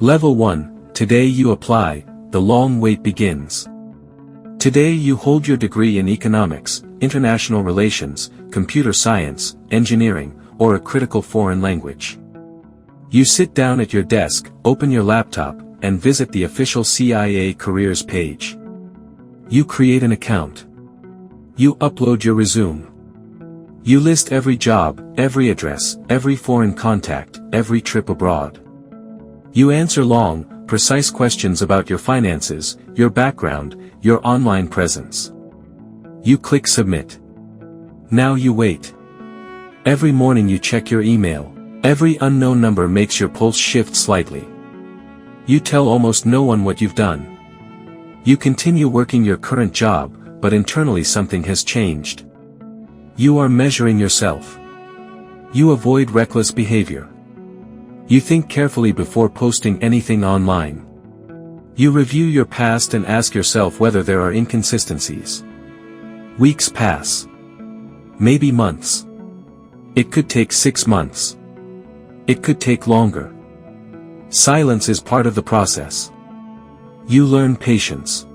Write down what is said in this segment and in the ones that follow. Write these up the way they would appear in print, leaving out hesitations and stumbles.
Level 1, today you apply, the long wait begins. Today you hold your degree in economics, international relations, computer science, engineering, or a critical foreign language. You sit down at your desk, open your laptop, and visit the official CIA careers page. You create an account. You upload your resume. You list every job, every address, every foreign contact, every trip abroad. You answer long, precise questions about your finances, your background, your online presence. You click submit. Now you wait. Every morning you check your email. Every unknown number makes your pulse shift slightly. You tell almost no one what you've done. You continue working your current job, but internally something has changed. You are measuring yourself. You avoid reckless behavior. You think carefully before posting anything online. You review your past and ask yourself whether there are inconsistencies. Weeks pass. Maybe months. It could take 6 months. It could take longer. Silence is part of the process. You learn patience.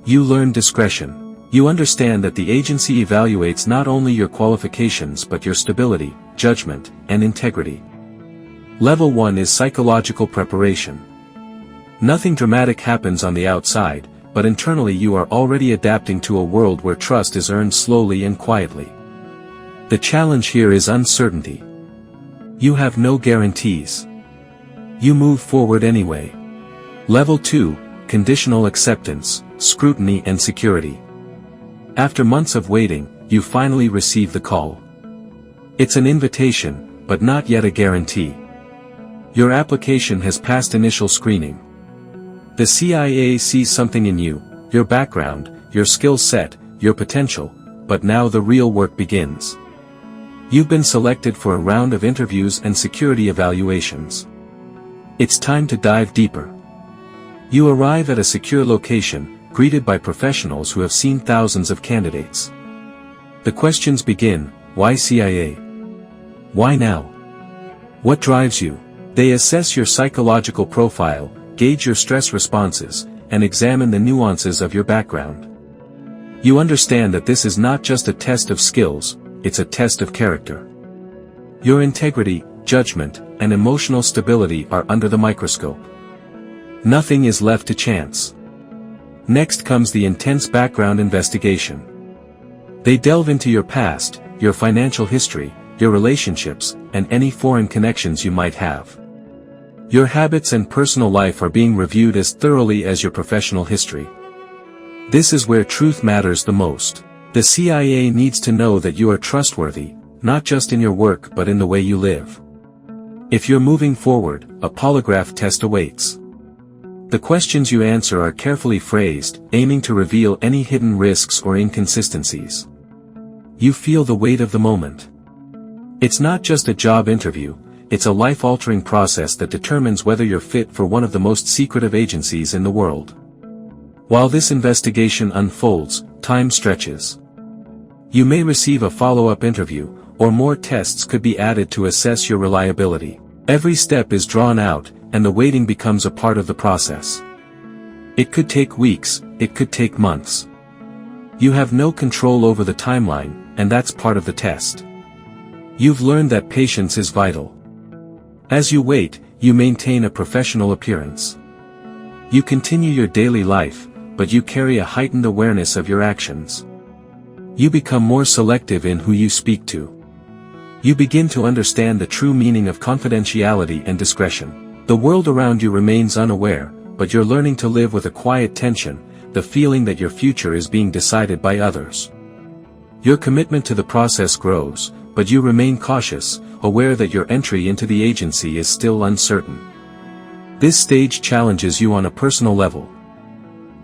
You learn discretion. You understand that the agency evaluates not only your qualifications but your stability, judgment, and integrity. Level 1 is psychological preparation. Nothing dramatic happens on the outside, but internally you are already adapting to a world where trust is earned slowly and quietly. The challenge here is uncertainty. You have no guarantees. You move forward anyway. Level 2, conditional acceptance, scrutiny and security. After months of waiting, you finally receive the call. It's an invitation, but not yet a guarantee. Your application has passed initial screening. The CIA sees something in you, your background, your skill set, your potential, but now the real work begins. You've been selected for a round of interviews and security evaluations. It's time to dive deeper. You arrive at a secure location, greeted by professionals who have seen thousands of candidates. The questions begin: why CIA? Why now? What drives you? They assess your psychological profile, gauge your stress responses, and examine the nuances of your background. You understand that this is not just a test of skills, it's a test of character. Your integrity, judgment, and emotional stability are under the microscope. Nothing is left to chance. Next comes the intense background investigation. They delve into your past, your financial history, your relationships, and any foreign connections you might have. Your habits and personal life are being reviewed as thoroughly as your professional history. This is where truth matters the most. The CIA needs to know that you are trustworthy, not just in your work but in the way you live. If you're moving forward, a polygraph test awaits. The questions you answer are carefully phrased, aiming to reveal any hidden risks or inconsistencies. You feel the weight of the moment. It's not just a job interview, it's a life-altering process that determines whether you're fit for one of the most secretive agencies in the world. While this investigation unfolds, time stretches. You may receive a follow-up interview, or more tests could be added to assess your reliability. Every step is drawn out, and the waiting becomes a part of the process. It could take weeks, it could take months. You have no control over the timeline, and that's part of the test. You've learned that patience is vital. As you wait, you maintain a professional appearance. You continue your daily life, but you carry a heightened awareness of your actions. You become more selective in who you speak to. You begin to understand the true meaning of confidentiality and discretion. The world around you remains unaware, but you're learning to live with a quiet tension, the feeling that your future is being decided by others. Your commitment to the process grows, but you remain cautious, aware that your entry into the agency is still uncertain. This stage challenges you on a personal level.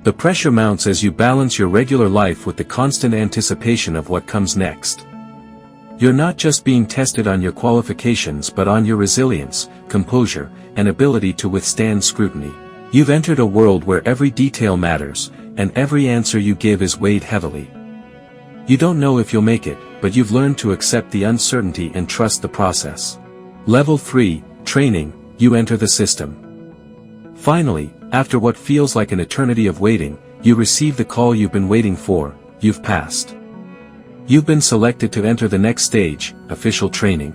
The pressure mounts as you balance your regular life with the constant anticipation of what comes next. You're not just being tested on your qualifications but on your resilience, composure, and ability to withstand scrutiny. You've entered a world where every detail matters, and every answer you give is weighed heavily. You don't know if you'll make it, but you've learned to accept the uncertainty and trust the process. Level 3, Training, you enter the system. Finally, after what feels like an eternity of waiting, you receive the call you've been waiting for. You've passed. You've been selected to enter the next stage, official training.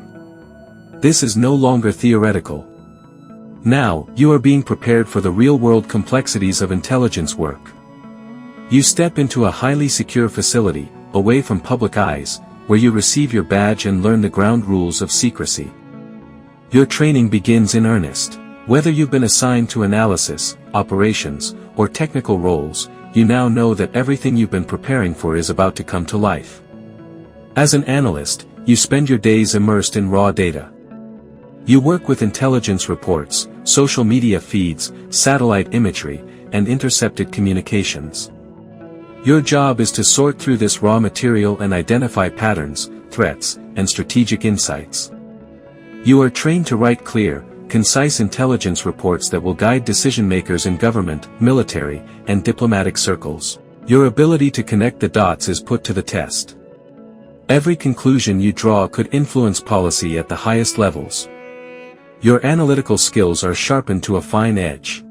This is no longer theoretical. Now, you are being prepared for the real-world complexities of intelligence work. You step into a highly secure facility, away from public eyes, where you receive your badge and learn the ground rules of secrecy. Your training begins in earnest. Whether you've been assigned to analysis, operations, or technical roles, you now know that everything you've been preparing for is about to come to life. As an analyst, you spend your days immersed in raw data. You work with intelligence reports, social media feeds, satellite imagery, and intercepted communications. Your job is to sort through this raw material and identify patterns, threats, and strategic insights. You are trained to write clear, concise intelligence reports that will guide decision-makers in government, military, and diplomatic circles. Your ability to connect the dots is put to the test. Every conclusion you draw could influence policy at the highest levels. Your analytical skills are sharpened to a fine edge.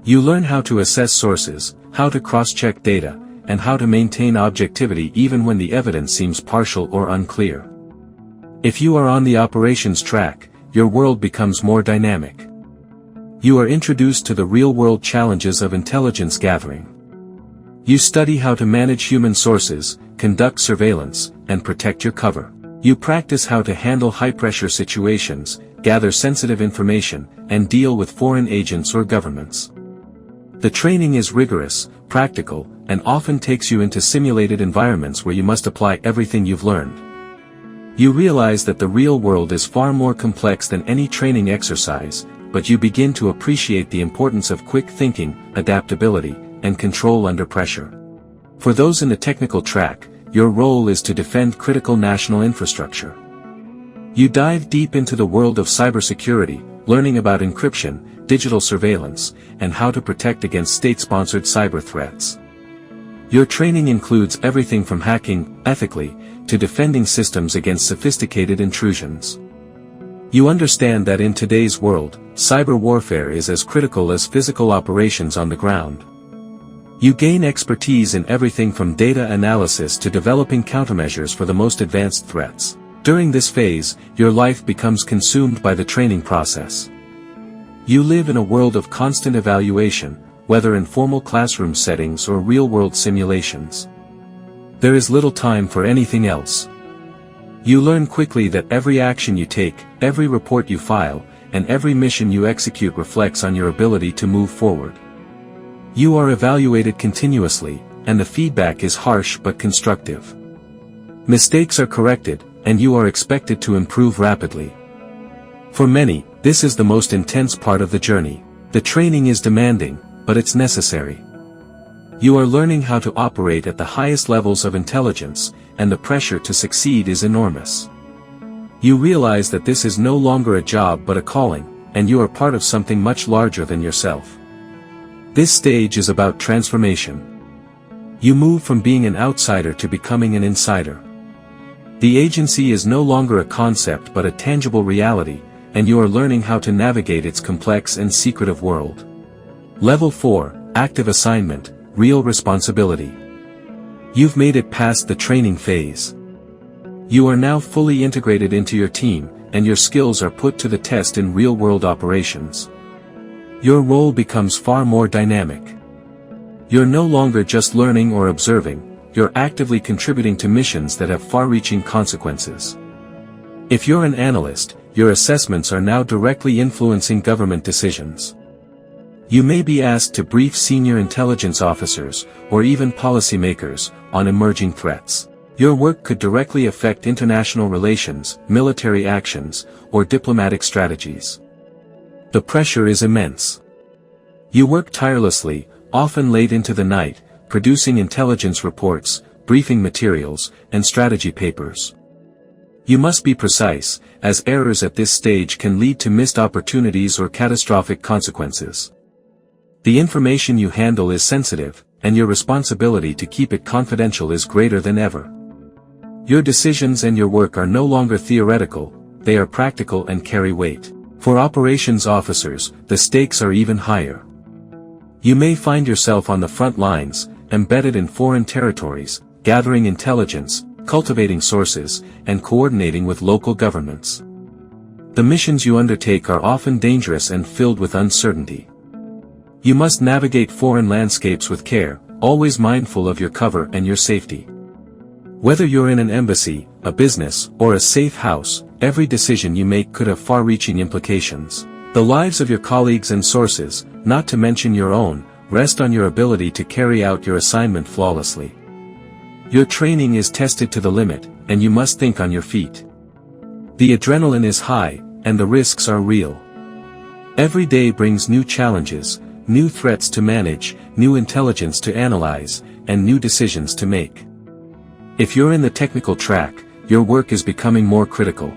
You learn how to assess sources, how to cross-check data, and how to maintain objectivity even when the evidence seems partial or unclear. If you are on the operations track, your world becomes more dynamic. You are introduced to the real-world challenges of intelligence gathering. You study how to manage human sources, conduct surveillance, and protect your cover. You practice how to handle high-pressure situations, gather sensitive information, and deal with foreign agents or governments. The training is rigorous, practical, and often takes you into simulated environments where you must apply everything you've learned. You realize that the real world is far more complex than any training exercise, but you begin to appreciate the importance of quick thinking, adaptability, and control under pressure. For those in the technical track, your role is to defend critical national infrastructure. You dive deep into the world of cybersecurity, learning about encryption, digital surveillance, and how to protect against state-sponsored cyber threats. Your training includes everything from hacking, ethically, to defending systems against sophisticated intrusions. You understand that in today's world, cyber warfare is as critical as physical operations on the ground. You gain expertise in everything from data analysis to developing countermeasures for the most advanced threats. During this phase, your life becomes consumed by the training process. You live in a world of constant evaluation, whether in formal classroom settings or real-world simulations. There is little time for anything else. You learn quickly that every action you take, every report you file, and every mission you execute reflects on your ability to move forward. You are evaluated continuously, and the feedback is harsh but constructive. Mistakes are corrected, and you are expected to improve rapidly. For many, this is the most intense part of the journey. The training is demanding, but it's necessary. You are learning how to operate at the highest levels of intelligence, and the pressure to succeed is enormous. You realize that this is no longer a job but a calling, and you are part of something much larger than yourself. This stage is about transformation. You move from being an outsider to becoming an insider. The agency is no longer a concept but a tangible reality, and you are learning how to navigate its complex and secretive world. Level 4, Active Assignment, Real Responsibility. You've made it past the training phase. You are now fully integrated into your team, and your skills are put to the test in real-world operations. Your role becomes far more dynamic. You're no longer just learning or observing, you're actively contributing to missions that have far-reaching consequences. If you're an analyst, your assessments are now directly influencing government decisions. You may be asked to brief senior intelligence officers, or even policymakers, on emerging threats. Your work could directly affect international relations, military actions, or diplomatic strategies. The pressure is immense. You work tirelessly, often late into the night, producing intelligence reports, briefing materials, and strategy papers. You must be precise, as errors at this stage can lead to missed opportunities or catastrophic consequences. The information you handle is sensitive, and your responsibility to keep it confidential is greater than ever. Your decisions and your work are no longer theoretical, they are practical and carry weight. For operations officers, the stakes are even higher. You may find yourself on the front lines, embedded in foreign territories, gathering intelligence, cultivating sources, and coordinating with local governments. The missions you undertake are often dangerous and filled with uncertainty. You must navigate foreign landscapes with care, always mindful of your cover and your safety. Whether you're in an embassy, a business, or a safe house, every decision you make could have far-reaching implications. The lives of your colleagues and sources, not to mention your own, rest on your ability to carry out your assignment flawlessly. Your training is tested to the limit, and you must think on your feet. The adrenaline is high, and the risks are real. Every day brings new challenges, new threats to manage, new intelligence to analyze, and new decisions to make. If you're in the technical track, your work is becoming more critical.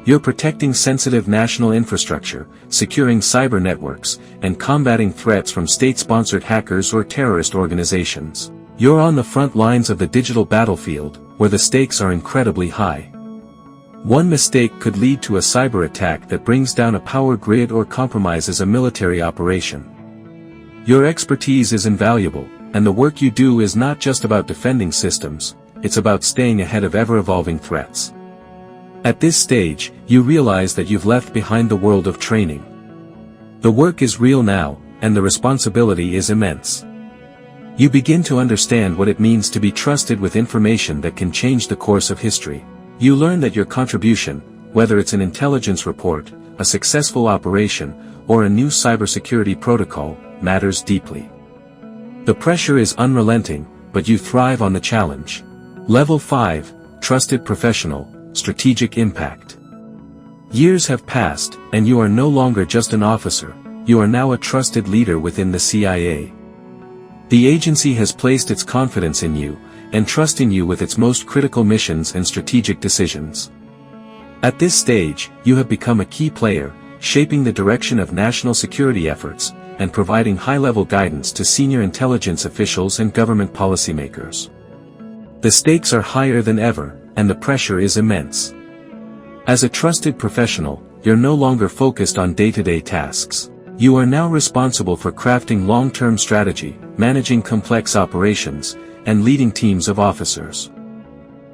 You're protecting sensitive national infrastructure, securing cyber networks, and combating threats from state-sponsored hackers or terrorist organizations. You're on the front lines of the digital battlefield, where the stakes are incredibly high. One mistake could lead to a cyber attack that brings down a power grid or compromises a military operation. Your expertise is invaluable, and the work you do is not just about defending systems, it's about staying ahead of ever-evolving threats. At this stage, you realize that you've left behind the world of training. The work is real now, and the responsibility is immense. You begin to understand what it means to be trusted with information that can change the course of history. You learn that your contribution, whether it's an intelligence report, a successful operation, or a new cybersecurity protocol, matters deeply. The pressure is unrelenting, but you thrive on the challenge. Level 5, Trusted Professional, Strategic Impact. Years have passed, and you are no longer just an officer, you are now a trusted leader within the CIA. The agency has placed its confidence in you, entrusting you with its most critical missions and strategic decisions. At this stage, you have become a key player, shaping the direction of national security efforts, and providing high-level guidance to senior intelligence officials and government policymakers. The stakes are higher than ever, and the pressure is immense. As a trusted professional, you're no longer focused on day-to-day tasks. You are now responsible for crafting long-term strategy, managing complex operations, and leading teams of officers.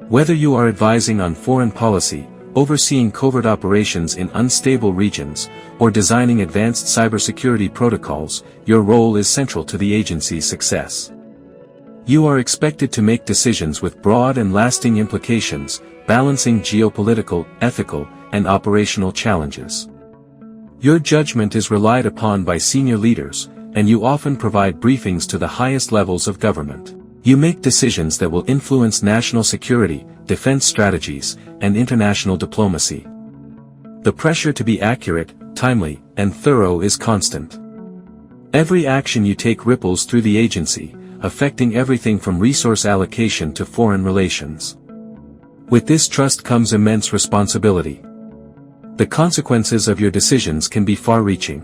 Whether you are advising on foreign policy, overseeing covert operations in unstable regions, or designing advanced cybersecurity protocols, your role is central to the agency's success. You are expected to make decisions with broad and lasting implications, balancing geopolitical, ethical, and operational challenges. Your judgment is relied upon by senior leaders, and you often provide briefings to the highest levels of government. You make decisions that will influence national security, defense strategies, and international diplomacy. The pressure to be accurate, timely, and thorough is constant. Every action you take ripples through the agency, affecting everything from resource allocation to foreign relations. With this trust comes immense responsibility. The consequences of your decisions can be far-reaching.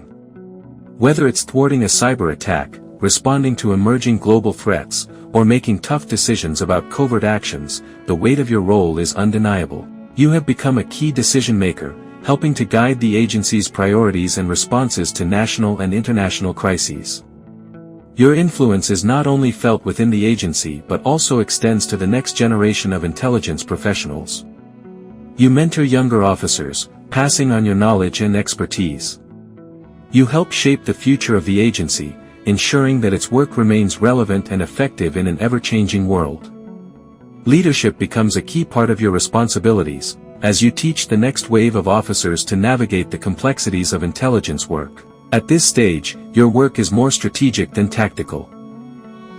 Whether it's thwarting a cyber attack, responding to emerging global threats, or making tough decisions about covert actions, the weight of your role is undeniable. You have become a key decision-maker, helping to guide the agency's priorities and responses to national and international crises. Your influence is not only felt within the agency but also extends to the next generation of intelligence professionals. You mentor younger officers, passing on your knowledge and expertise. You help shape the future of the agency, ensuring that its work remains relevant and effective in an ever-changing world. Leadership becomes a key part of your responsibilities, as you teach the next wave of officers to navigate the complexities of intelligence work. At this stage, your work is more strategic than tactical.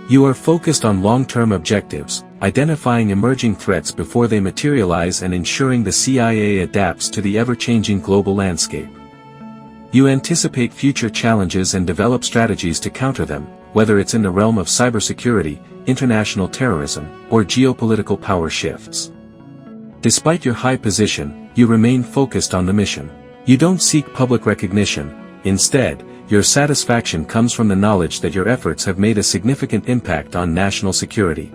You are focused on long-term objectives, identifying emerging threats before they materialize and ensuring the CIA adapts to the ever-changing global landscape. You anticipate future challenges and develop strategies to counter them, whether it's in the realm of cybersecurity, international terrorism, or geopolitical power shifts. Despite your high position, you remain focused on the mission. You don't seek public recognition. Instead, your satisfaction comes from the knowledge that your efforts have made a significant impact on national security.